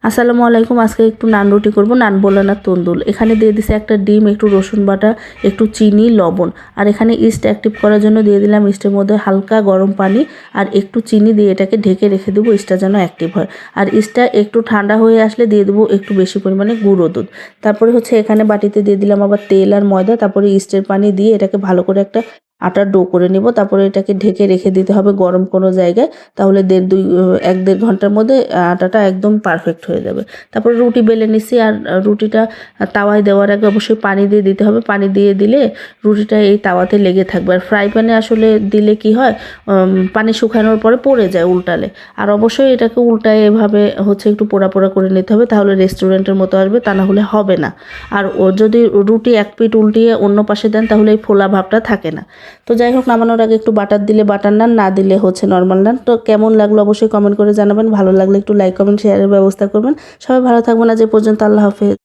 আসসালামু আলাইকুম। আজকে একটু নান রুটি করব, নান বলে না তন্দুল। এখানে দিয়ে দিছে একটা ডিম, একটু রসুন বাটা, একটু চিনি, লবণ। আর এখানে ইস্ট অ্যাক্টিভ করার জন্য দিয়ে দিলাম ইস্টের মধ্যে হালকা গরম পানি আর একটু চিনি দিয়ে এটাকে ঢেকে রেখে দেবো ইস্টটা যেন অ্যাক্টিভ হয়। আর ইস্টটা একটু ঠান্ডা হয়ে আসলে দিয়ে দেবো একটু বেশি পরিমাণে গুঁড়ো দুধ। তারপরে এখানে বাটিতে দিয়ে দিলাম আবার তেল আর ময়দা, তারপরে ইস্টের পানি দিয়ে এটাকে ভালো করে একটা আটার ডো করে নেব। তারপরে এটাকে ঢেকে রেখে দিতে হবে গরম কোনো জায়গায়, তাহলে 1-1.5 ঘন্টার মধ্যে আটাটা একদম পারফেক্ট হয়ে যাবে। তারপরে রুটি বেলে নিচ্ছি, আর রুটিটা তাওয়ায় দেওয়ার আগে অবশ্যই পানি দিয়ে দিতে হবে। পানি দিয়ে দিলে রুটিটা এই তাওয়াতে লেগে থাকবে। আর ফ্রাই প্যানে আসলে দিলে কি হয়, পানি শুকানোর পরে পড়ে যায় উল্টালে। আর অবশ্যই এটাকে উল্টায় এভাবে একটু পোড়া পোড়া করে নিতে হবে, তাহলে রেস্টুরেন্টের মতো আসবে, তা না হলে হবে না। আর যদি রুটি এক পিঠ উল্টিয়ে অন্য পাশে দেন তাহলে এই ফোলা ভাবটা থাকে না। তো যাই হোক, নামানোর আগে একটু বাটার দিলে বাটার নান, না দিলে নর্মাল নান। তো কেমন লাগলো অবশ্যই কমেন্ট করে জানাবেন। ভালো লাগলে একটু লাইক কমেন্ট শেয়ারের ব্যবস্থা করবেন। সবাই ভালো থাকবেন। আজ এ পর্যন্ত। আল্লাহ হাফেজ।